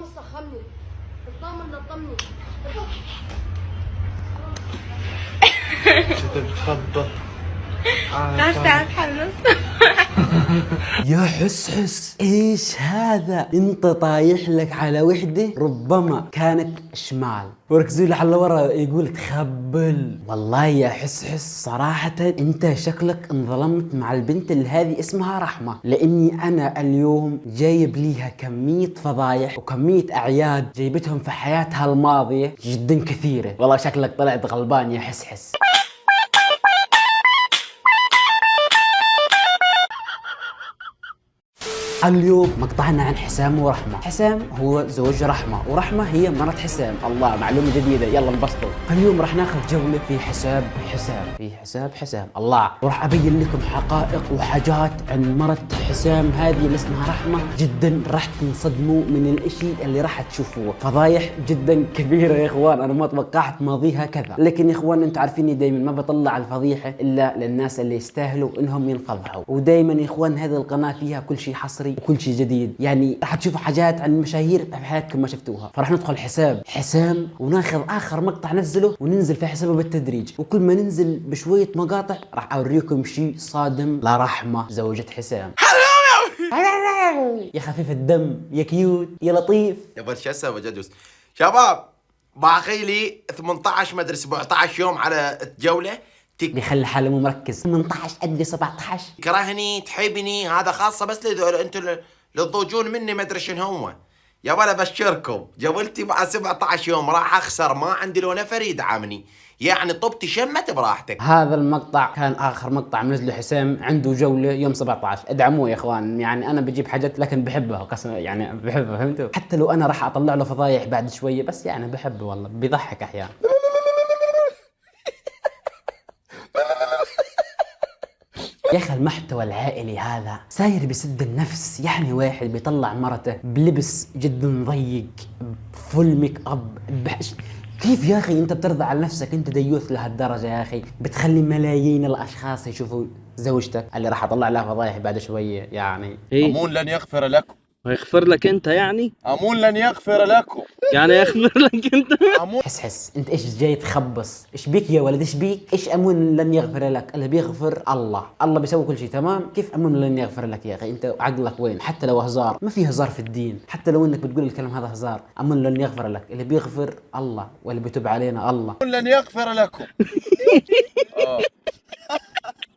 الطقم سخني، الطقم نطمني. تفضل. ناس تتحمس. يا حس ايش هذا؟ انت طايح لك على وحده ربما كانت شمال، وركزوا لي على ورا يقول تخبل. والله يا حس صراحة انت شكلك انظلمت مع البنت اللي هذه اسمها رحمة، لاني انا اليوم جايب ليها كمية فضايح وكمية اعياد جايبتهم في حياتها الماضية جدا كثيرة. والله شكلك طلعت غلبان يا حس. اليوم مقطعنا عن حسام ورحمة. حسام هو زوج رحمة، ورحمة هي مرت حسام. الله، معلومة جديدة، يلا انبسطوا. فاليوم راح ناخذ جولة في حساب حسام. الله، وراح ابين لكم حقائق وحاجات عن مرت حسام هذه اللي اسمها رحمة. جدا راح تنصدموا من الاشي اللي راح تشوفوه. فضايح جدا كبيرة يا اخوان، انا ما توقعت ماضيها كذا، لكن يا اخوان انتم عارفيني دايما ما بطلع الفضيحة الا للناس اللي يستاهلوا انهم ينفضحوا. ودايما يا اخوان هذه القناة فيها كل شيء حصري وكل شيء جديد، يعني راح تشوفوا حاجات عن مشاهير في حياتكم ما شفتوها. فراح ندخل حساب حسام وناخذ اخر مقطع نزله وننزل في حسابه بالتدريج، وكل ما ننزل بشويه مقاطع راح اوريكم شيء صادم لرحمه زوجة حسام. يا خفيف الدم، يا كيوت، يا لطيف. يا برشاسة وجدوس. شباب باقي لي 18 مدري 17 يوم على الجولة. بيخلي حاله مو مركز. 18 ادري 17. تكرهني تحبني هذا خاصة بس انتوا اللي تضوجون مني ما ادري شنو هو. يا ولا بشركم جولتي مع 17 يوم راح اخسر، ما عندي لو نفر يدعمني، يعني طبتي شمت براحتك. هذا المقطع كان اخر مقطع منزله حسام، عنده جوله يوم 17. ادعموه يا اخوان، يعني انا بجيب حاجات لكن بحبها قسم، يعني بحبها، فهمتوا؟ حتى لو انا راح اطلع له فضايح بعد شويه، بس يعني بحبه والله، بيضحك احيانا. يا اخي المحتوى العائلي هذا ساير بسد النفس، يعني واحد بيطلع مرته بلبس جدا ضيق، فول ميك اب، كيف يا اخي انت بترضى على نفسك؟ انت ديوث لهالدرجه يا اخي، بتخلي ملايين الاشخاص يشوفوا زوجتك اللي راح اطلع لها فضايح بعد شويه يعني. امون لن يغفر لكم. ويغفر لك انت يعني؟ امون لن يغفر لكم. يعني يغفر لك انت؟ حس انت ايش جاي تخبص؟ ايش بيك يا ولد؟ ايش بيك؟ ايش امون لن يغفر لك؟ اللي بيغفر الله بيسوي كل شيء تمام. كيف امون لن يغفر لك يا اخي؟ انت عقلك وين؟ حتى لو هزار، ما في هزار في الدين، حتى لو انك بتقول الكلام هذا هزار. امون لن يغفر لك، اللي بيغفر الله، واللي بيتوب علينا الله. امون لن يغفر لكم.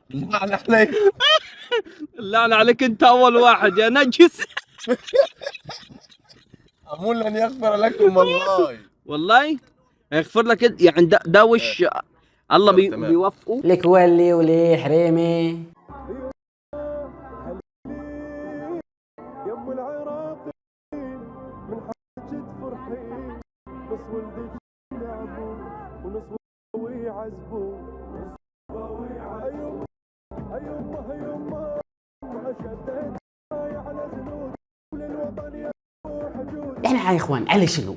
لعنة عليك. اللعنة عليك انت اول واحد يا نجس. امون لن يغفر لكم والله. والله يغفر لك انت، يعني ده وش الله بيوفقه لك ولي ولي حريمي. يم العراقي من حاجة فرحين، نص ولدي يلعبوا ونص ويعذبوا. هيما شديت على زنود وللوطن يروح جود. احنا يا اخوان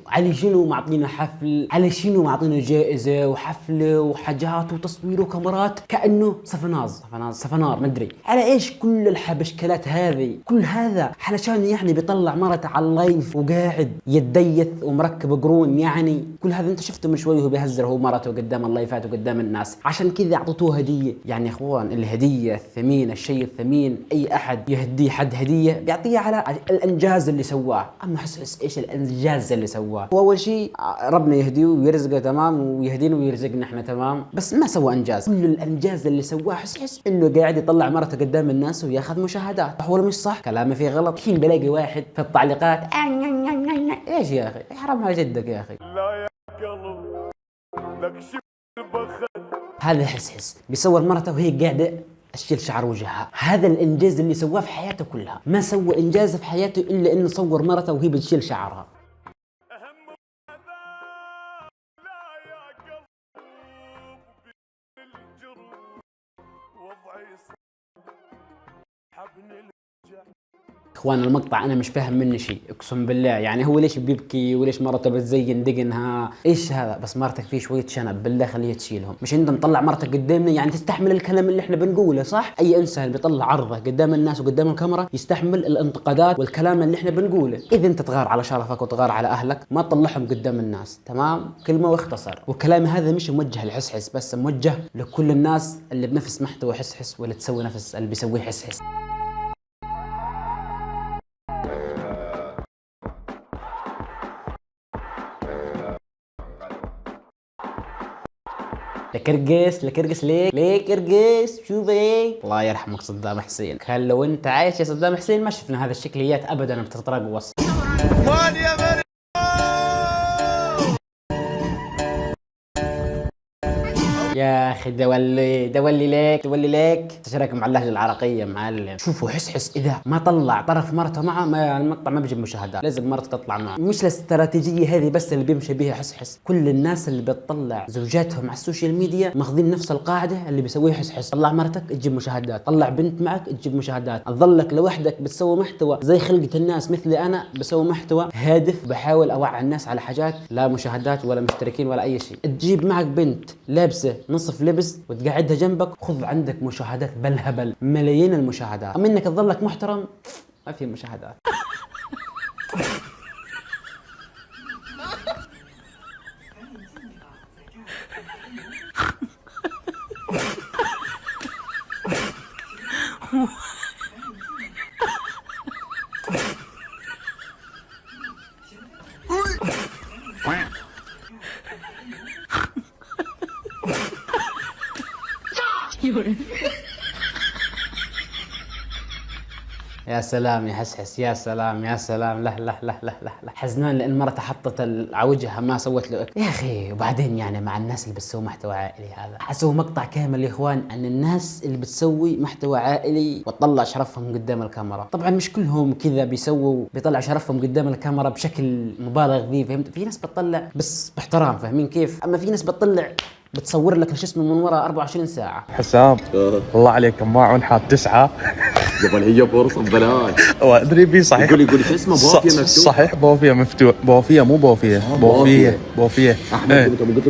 على شنو معطينا حفل، على شنو معطينا جائزه وحفله وحاجات وتصوير وكاميرات كانه صفنار مدري على ايش كل الحبشكلات هذه. كل هذا علشان يعني بيطلع مرته على اللايف وقاعد يتديث ومركب قرون. يعني كل هذا انت شفته من شوي وهو بيهزر هو مرته قدام اللايفات وقدام الناس، عشان كذا اعطوه هديه. يعني يا اخوان الهديه الثمينه، الشيء الثمين، اي احد يهديه حد هديه بيعطيها على الانجاز اللي سواه. اما حس ايش الانجاز اللي سواه؟ واول شيء ربنا يهديه ويرزقه تمام، ويهدينا ويرزقنا احنا تمام، بس ما سوى انجاز. كل الانجاز اللي سواه حس انه قاعد يطلع مرته قدام الناس وياخذ مشاهدات. صح ولا مش صح؟ كلامي فيه غلط؟ الحين بلاقي واحد في التعليقات ايش يا اخي؟ حرام على جدك يا اخي. لا يا قلب لك شب البخل. هذا حس بيصور مرته وهي قاعده اشيل شعر وجهها. هذا الانجاز اللي سواه في حياته كلها. ما سوى انجاز في حياته الا انه صور مرته وهي بتشيل شعرها. اخوان المقطع انا مش فاهم منه شيء اقسم بالله، يعني هو ليش بيبكي وليش مرته بتزين دقنها؟ ايش هذا؟ بس مرتك فيه شويه شنب بالله خليها تشيلهم، مش انت مطلع مرتك قدامنا يعني تستحمل الكلام اللي احنا بنقوله صح؟ اي انسان بيطلع عرضه قدام الناس وقدام الكاميرا يستحمل الانتقادات والكلام اللي احنا بنقوله. اذا انت تغار على شرفك وتغار على اهلك ما تطلعهم قدام الناس، تمام؟ كلمه واختصر. وكلامي هذا مش موجه لحسحس بس، موجه لكل الناس اللي بنفس محتوى حسحس ولا تسوي نفس اللي بيسويه حسحس. لكرقس لكرقس ليه كرقس شوف ايه. الله يرحمك صدام حسين، كان لو انت عايش يا صدام حسين ما شفنا هذا الشكليات ابدا بتترقص. يا اخي دولي ليك تشارك مع اللهجه العراقيه معلم. شوفوا حسحس اذا ما طلع طرف مرته معه ما المقطع ما بيجيب مشاهدات، لازم مرته تطلع معه. مش الاستراتيجيه هذه بس اللي بيمشي بيها حسحس، كل الناس اللي بتطلع زوجاتهم على السوشيال ميديا ماخذين نفس القاعده اللي بيسويها حسحس. طلع مرتك تجيب مشاهدات، طلع بنت معك تجيب مشاهدات، تظلك لوحدك بتسوي محتوى زي خلقه الناس مثلي انا بسوي محتوى هادف بحاول اوعي الناس على حاجات لا مشاهدات ولا مشتركين ولا اي شيء. تجيب معك بنت لابسه نصف لبس وتقعدها جنبك خذ عندك مشاهدات بالهبل، ملايين المشاهدات. اما انك تظلك محترم ما في مشاهدات. يا سلام يا حسحس، يا سلام يا سلام. لا حزنان لان مرته حطت على وجهها ما سوت له يا اخي. وبعدين يعني مع الناس اللي بتسوي محتوى عائلي هذا حسوي مقطع كامل يا اخوان عن الناس اللي بتسوي محتوى عائلي وتطلع شرفهم قدام الكاميرا. طبعا مش كلهم كذا بيطلع شرفهم قدام الكاميرا بشكل مبالغ فيه، فهمت؟ في ناس بتطلع بس باحترام، فاهمين كيف؟ اما في ناس بتطلع بتصور لك شو اسمه من وراء 24 ساعة. حسام الله عليك معون حاط 9 قبل هي فرصة ببلاش. وادري بي صحيح. يقول شو اسمه بوفيه مفتوح. صحيح بوفيه مفتوح. بوفيه مو بوفيه. بوفيه احمد انت قلت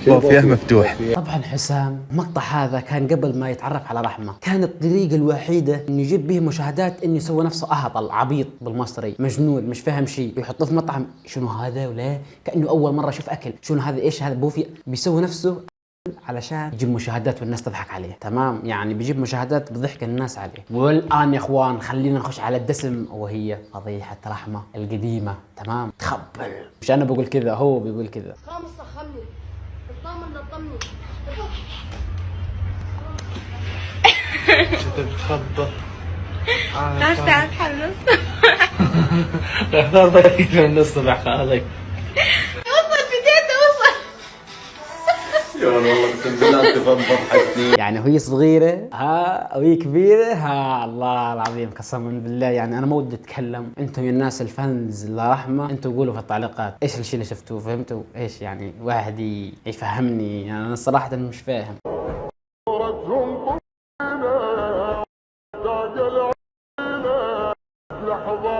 بوفيه مفتوح. طبعا حسام المقطع هذا كان قبل ما يتعرف على رحمة، كانت الطريقة الوحيدة انه يجيب به مشاهدات انه يسوي نفسه اهطل عبيط بالمصري مجنون مش فاهم شيء، ويحطه في مطعم شنو هذا ولا كأنه اول مرة يشوف اكل، شنو هذا ايش هذا بوفيه، بيسوي نفسه علشان يجيب مشاهدات والناس تضحك عليه، تمام؟ يعني بيجيب مشاهدات بضحك الناس عليه. والان يا اخوان خلينا نخش على الدسم وهي فضيحة رحمة القديمة، تمام؟ تخبل، مش انا بقول كذا هو بيقول كذا. خمسة خمني اطمني تتخبى ناس تعال تحمس. اختار ضيق من الصبح خالك. وصل بديت اوصل. يا والله اقسم بالله انت ضحكتني. يعني وهي صغيرة ها وهي كبيرة ها، الله العظيم قسما بالله يعني انا ما ودي اتكلم. انتم يا الناس الفانز لرحمة انتم قولوا في التعليقات ايش الشيء اللي شفتوه، فهمتوا؟ ايش يعني واحد يفهمني، يعني انا صراحة مش فاهم.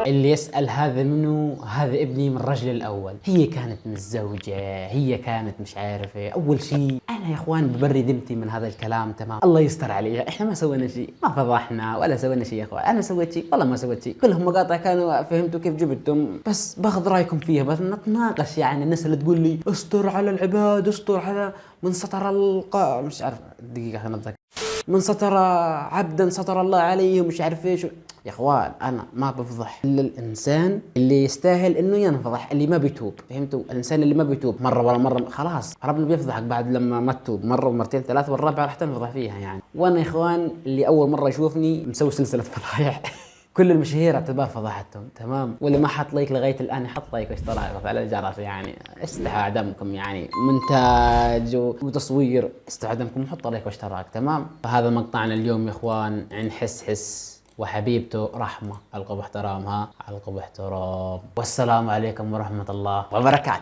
اللي يسأل هذا منو؟ هذا ابني من الرجل الأول. هي كانت متزوجة، هي كانت مش عارفة. أول شيء أنا يا إخوان ببري ذمتي من هذا الكلام، تمام؟ الله يستر عليها، إحنا ما سوينا شيء، ما فضحنا ولا سوينا شيء يا إخوان. أنا سويت شيء والله ما سويت شيء، كلهم مقاطع كانوا فهمتوا كيف جبتهم، بس باخذ رأيكم فيها بس نتناقش. يعني الناس اللي تقول لي استر على العباد، استر على من ستر مش عارف دقيقة خلينا نتذكر، من ستر عبدا ستر الله عليه ومش عارف ايش. يا اخوان انا ما بفضح الا الانسان اللي يستاهل انه ينفضح، اللي ما بيتوب، فهمتوا؟ الانسان اللي ما بيتوب مره ولا مره خلاص ربنا بيفضحك بعد لما ما تتوب مره ومرتين ثلاث، والرابعه راح تنفضح فيها يعني. وانا يا اخوان اللي اول مره يشوفني مسوي سلسله فضايح كل المشاهير اعتبار فضحتهم، تمام؟ واللي ما حط لايك لغايه الان يحط لايك واشتراك وفعل الجرس، يعني استحى دمكم، يعني مونتاج وتصوير استحى دمكم، حط لايك واشتراك، تمام؟ فهذا مقطعنا اليوم يا اخوان عن حسحس وحبيبته رحمة. ألقوا باحترامها، ألقوا باحترام، والسلام عليكم ورحمة الله وبركاته.